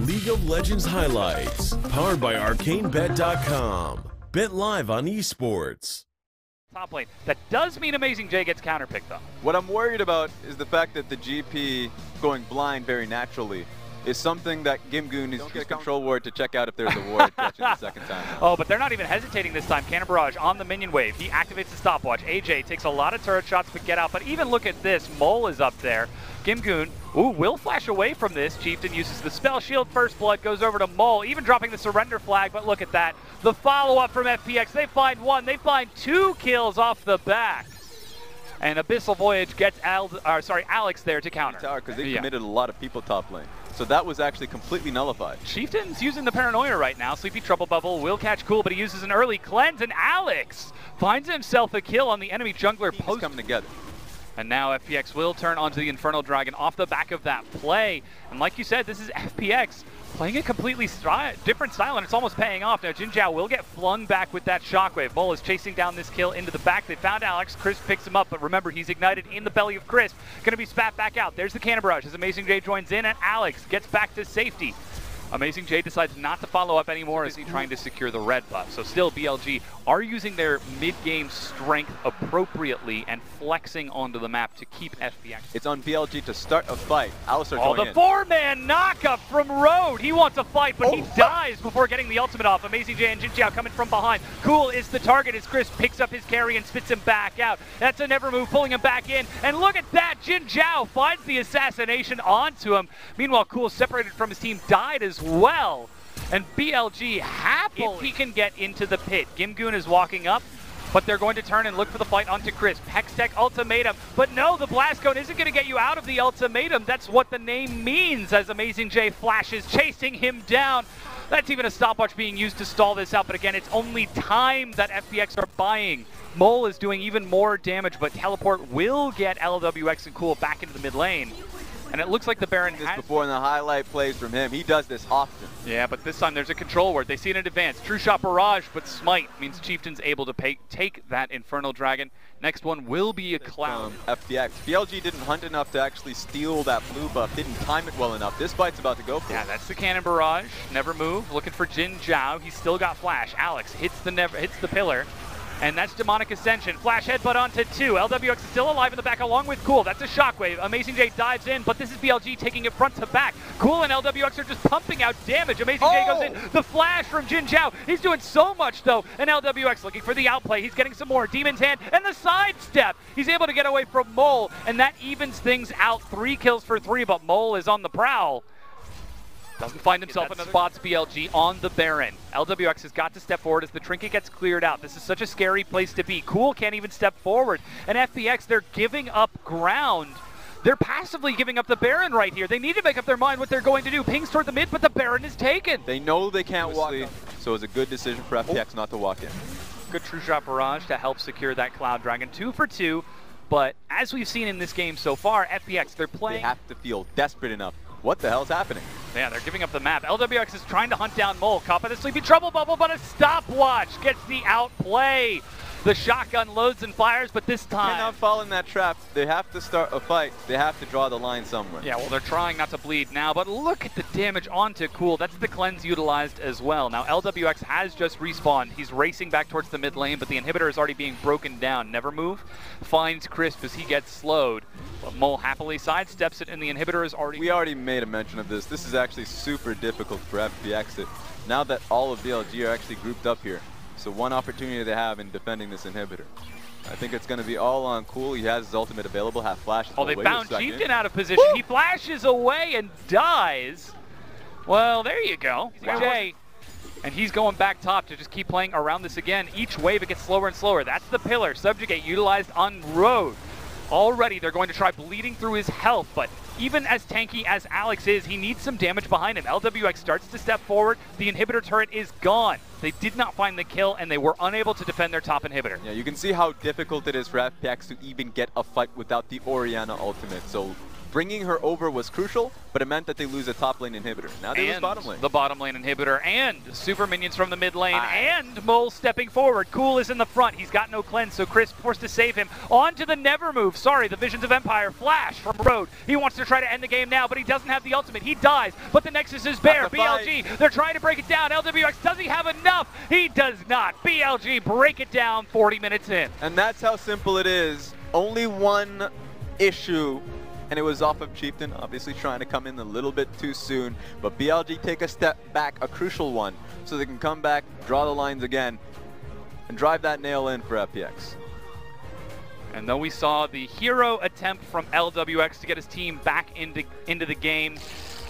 League of Legends highlights, powered by ArcaneBet.com. Bet live on esports. Top lane. That does mean Amazing J gets counterpicked though. What I'm worried about is the fact that the GP going blind very naturally is something that Gimgoon is his control ward to check out if there's a ward catching the second time. Oh, but they're not even hesitating this time. Cannon Barrage on the minion wave. He activates the stopwatch. AJ takes a lot of turret shots to get out, but even look at this. Mole is up there. Gimgoon, will flash away from this. Chieftain uses the spell shield. First blood goes over to Mole, even dropping the surrender flag, but look at that. The follow-up from FPX. They find one. They find 2 kills off the back. And Abyssal Voyage gets Alex there to counter. Because they committed a lot of people top lane. So that was actually completely nullified. Chieftain's using the Paranoia right now. Sleepy Trouble Bubble will catch cool, but he uses an early cleanse, and Alex finds himself a kill on the enemy jungler post. Coming together. And now FPX will turn onto the Infernal Dragon off the back of that play. And like you said, this is FPX playing a completely different style, and it's almost paying off. Now Jin Zhao will get flung back with that shockwave. Mole is chasing down this kill into the back. They found Alex. Chris picks him up, but remember, he's ignited in the belly of Chris. Going to be spat back out. There's the Cannon Barrage as Amazing J joins in, and Alex gets back to safety. Amazing J decides not to follow up anymore as he's trying to secure the red buff. So still BLG are using their mid-game strength appropriately and flexing onto the map to keep FPX. It's on BLG to start a fight. Alistar the 4-man knockup from Road. He wants a fight, but he dies before getting the ultimate off. Amazing J and Jin Zhao coming from behind. Cool is the target as Chris picks up his carry and spits him back out. That's a never move, pulling him back in. And look at that, Jin Zhao finds the assassination onto him. Meanwhile, Cool, separated from his team, died as well. And BLG happy if he can get into the pit. Gimgoon is walking up, but they're going to turn and look for the fight onto Chris. Hextech ultimatum, but no, the blast cone isn't going to get you out of the ultimatum. That's what the name means as Amazing J flashes, chasing him down. That's even a stopwatch being used to stall this out, but again, it's only time that FPX are buying. Mole is doing even more damage, but Teleport will get LWX and Cool back into the mid lane. And it looks like the Baron has before in the highlight plays from him. He does this often. Yeah, but this time there's a control ward. They see it in advance. True Shot Barrage, but Smite means Chieftain's able to take that Infernal Dragon. Next one will be a Cloud. FPX. BLG didn't hunt enough to actually steal that blue buff. Didn't time it well enough. This fight's about to go for it. Yeah, that's the Cannon Barrage. Never move. Looking for Jin Zhao. He's still got Flash. Alex hits the pillar. And that's Demonic Ascension. Flash headbutt onto 2. LWX is still alive in the back along with Cool. That's a shockwave. Amazing J dives in, but this is BLG taking it front to back. Cool and LWX are just pumping out damage. Amazing J goes in. The flash from Jin Zhao. He's doing so much though. And LWX looking for the outplay. He's getting some more. Demon's Hand and the sidestep. He's able to get away from Mole, and that evens things out. 3 kills for 3, but Mole is on the prowl. Doesn't find himself another spots BLG on the Baron. LWX has got to step forward as the trinket gets cleared out. This is such a scary place to be. Cool can't even step forward. And FPX, they're giving up ground. They're passively giving up the Baron right here. They need to make up their mind what they're going to do. Pings toward the mid, but the Baron is taken. They know they can't walk in, so it's a good decision for FPX not to walk in. Good True Shot Barrage to help secure that Cloud Dragon. 2 for 2, but as we've seen in this game so far, FPX, they're playing. They have to feel desperate enough. What the hell's happening? Yeah, they're giving up the map. LWX is trying to hunt down Mole. Caught by the Sleepy Trouble Bubble, but a stopwatch gets the outplay. The shotgun loads and fires, but this time... They're not falling that trap. They have to start a fight. They have to draw the line somewhere. Yeah, well, they're trying not to bleed now, but look at the damage onto Cool. That's the cleanse utilized as well. Now, LWX has just respawned. He's racing back towards the mid lane, but the inhibitor is already being broken down. Never move. Finds Crisp as he gets slowed. But Mole happily sidesteps it, and the inhibitor is already... We already made a mention of this. This is actually super difficult for FPX. Now that all of BLG are actually grouped up here. So one opportunity they have in defending this inhibitor. I think it's going to be all on Cool. He has his ultimate available, half flash. Oh, they found Chieftain out of position. Woo! He flashes away and dies. Well, there you go. Jay. And he's going back top to just keep playing around this again. Each wave, it gets slower and slower. That's the pillar. Subjugate utilized on Road. Already, they're going to try bleeding through his health, but even as tanky as Alex is, he needs some damage behind him. LWX starts to step forward. The inhibitor turret is gone. They did not find the kill, and they were unable to defend their top inhibitor. Yeah, you can see how difficult it is for FPX to even get a fight without the Orianna ultimate. So Bringing her over was crucial, but it meant that they lose a top lane inhibitor. Now they lose bottom lane. The bottom lane inhibitor and super minions from the mid lane and Mole stepping forward. Cool is in the front. He's got no cleanse, so Chris forced to save him. On to the never move. Sorry, the Visions of Empire. Flash from Road. He wants to try to end the game now, but he doesn't have the ultimate. He dies, but the Nexus is bare. BLG, they're trying to break it down. LWX, does he have enough? He does not. BLG break it down 40 minutes in. And that's how simple it is. Only one issue, and it was off of Chieftain, obviously trying to come in a little bit too soon. But BLG take a step back, a crucial one, so they can come back, draw the lines again, and drive that nail in for FPX. And though we saw the hero attempt from LWX to get his team back into the game,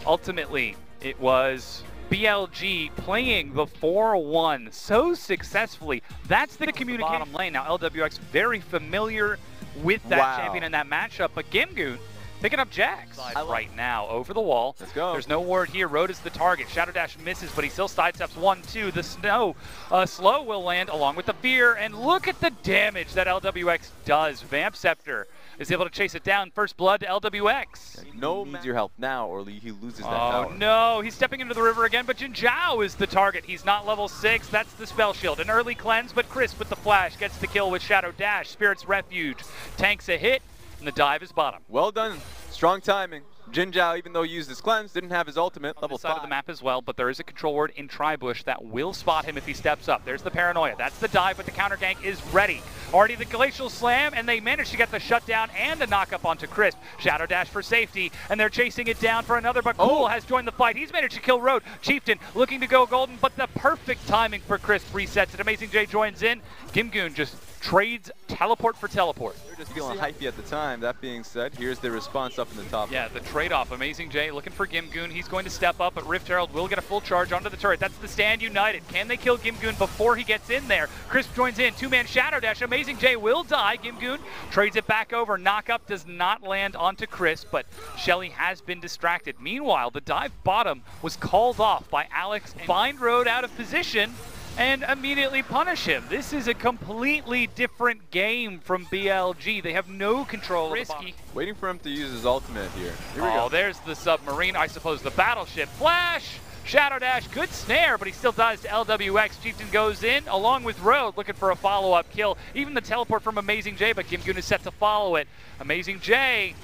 ultimately it was BLG playing the 4-1 so successfully. That's the communication bottom lane. Now LWX very familiar with that champion in that matchup, but Gimgoon picking up Jax right now over the wall. Let's go. There's no ward here. Road is the target. Shadow Dash misses, but he still sidesteps 1-2. The slow will land along with the fear, and look at the damage that LWX does. Vamp Scepter is able to chase it down. First blood to LWX. No needs your help now, or he loses that power. Oh no, he's stepping into the river again, but Jin Zhao is the target. He's not level 6. That's the spell shield. An early cleanse, but Chris with the flash gets the kill with Shadow Dash. Spirit's Refuge tanks a hit, and the dive is bottom. Well done. Strong timing. Jin Zhao, even though he used his cleanse, didn't have his ultimate, level 5. Side of the map as well, but there is a control ward in Tribush that will spot him if he steps up. There's the paranoia. That's the dive, but the counter gank is ready. Already the Glacial Slam, and they managed to get the shutdown and a knock up onto Crisp. Shadow Dash for safety, and they're chasing it down for another, but Cool has joined the fight. He's managed to kill Road. Chieftain looking to go golden, but the perfect timing for Crisp resets it. Amazing J joins in. Gimgoon just trades teleport for teleport. They're just feeling hypey at the time. That being said, here's the response up in the top. Yeah, the trade-off. Amazing J looking for Gimgoon. He's going to step up, but Rift Herald will get a full charge onto the turret. That's the stand united. Can they kill Gimgoon before he gets in there? Crisp joins in. Two-man Shadow Dash. Amazing J will die. Gimgoon trades it back over. Knock-up does not land onto Crisp, but Shelly has been distracted. Meanwhile, the dive bottom was called off by Alex. Find Road out of position and immediately punish him. This is a completely different game from BLG. They have no control. Risky. Waiting for him to use his ultimate here. Here we go. There's the submarine. I suppose the battleship. Flash! Shadow Dash, good snare, but he still dies to LWX. Chieftain goes in along with Road, looking for a follow-up kill. Even the teleport from Amazing J, but Gimgoon is set to follow it. Amazing J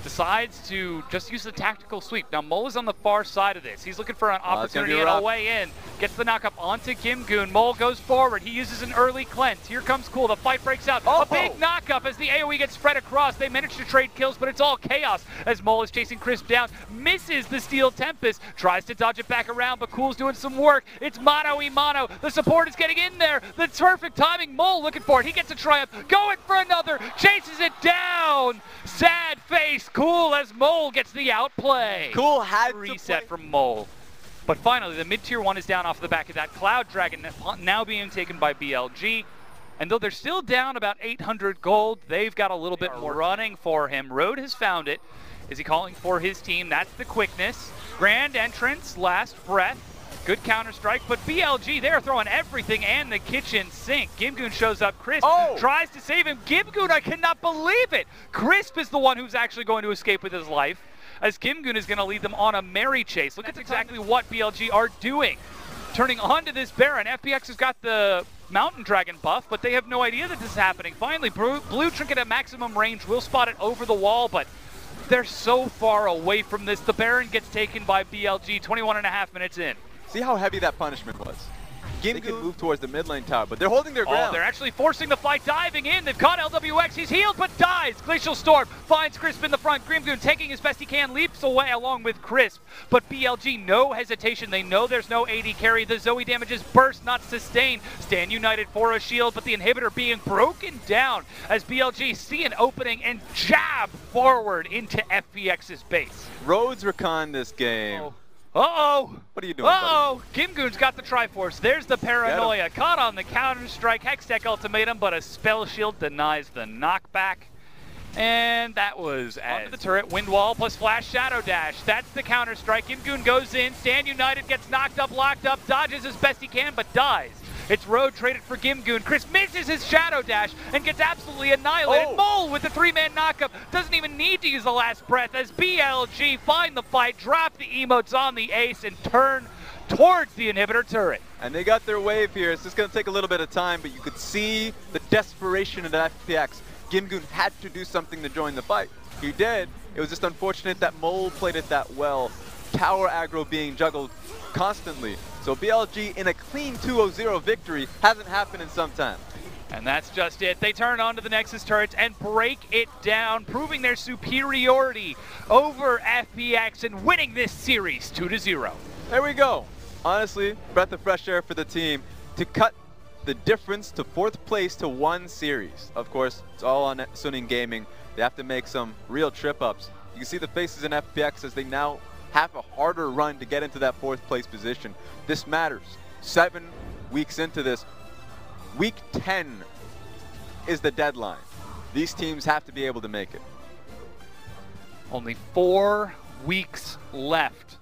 decides to just use the tactical sweep. Now Mole is on the far side of this. He's looking for an opportunity and a way in. Gets the knock up onto Gimgoon. Mole goes forward. He uses an early cleanse. Here comes Cool. The fight breaks out. A big knock up as the AoE gets spread across. They manage to trade kills, but it's all chaos as Mole is chasing Crisp down. Misses the Steel Tempest. Tries to dodge it back around, but Cool's doing some work. It's mono-e-mono. The support is getting in there. The perfect timing. Mole looking for it. He gets a triumph. Going for another. Chases it down. Sad face. Cool as Mole gets the outplay. Cool had reset from Mole. But finally, the mid-tier 1 is down off the back of that. Cloud Dragon now being taken by BLG. And though they're still down about 800 gold, they've got a little bit more running for him. Road has found it. Is he calling for his team? That's the quickness. Grand entrance, last breath. Good counter-strike, but BLG, they're throwing everything and the kitchen sink. Gimgoon shows up. Crisp tries to save him. Gimgoon, I cannot believe it. Crisp is the one who's actually going to escape with his life, as Gimgoon is going to lead them on a merry chase. Look at exactly what BLG are doing. Turning onto this Baron. FPX has got the Mountain Dragon buff, but they have no idea that this is happening. Finally, Blue Trinket at maximum range will spot it over the wall, but they're so far away from this. The Baron gets taken by BLG 21.5 minutes in. See how heavy that punishment was. They can move towards the mid lane tower, but they're holding their ground. They're actually forcing the fight, diving in. They've caught LWX. He's healed, but dies. Glacial Storm finds Crisp in the front. Grimgoon taking as best he can, leaps away along with Crisp. But BLG, no hesitation. They know there's no AD carry. The Zoe damage is burst, not sustained. Stand united for a shield, but the inhibitor being broken down as BLG see an opening and jab forward into FPX's base. Roads recon this game. Uh-oh! What are you doing, Uh-oh! Gimgoon's got the Triforce. There's the paranoia. Caught on the counter-strike. Hextech ultimatum, but a spell shield denies the knockback. And that was onto the turret. Wind wall plus flash Shadow Dash. That's the counter-strike. Gimgoon goes in. Stand united, gets knocked up, locked up, dodges as best he can, but dies. It's Road traded for Gimgoon. Chris misses his Shadow Dash and gets absolutely annihilated. Mole with the 3-man knockup doesn't even need to use the last breath as BLG find the fight, drop the emotes on the ace, and turn towards the inhibitor turret. And they got their wave here. It's just going to take a little bit of time, but you could see the desperation of the FPX. Gimgoon had to do something to join the fight. He did. It was just unfortunate that Mole played it that well. Tower aggro being juggled constantly. So BLG in a clean 2-0 victory hasn't happened in some time. And that's just it. They turn onto the Nexus turrets and break it down, proving their superiority over FPX and winning this series 2-0. There we go. Honestly, breath of fresh air for the team to cut the difference to 4th place to 1 series. Of course, it's all on Suning Gaming. They have to make some real trip-ups. You can see the faces in FPX as they now have a harder run to get into that 4th place position. This matters. 7 weeks into this. Week 10 is the deadline. These teams have to be able to make it. Only 4 weeks left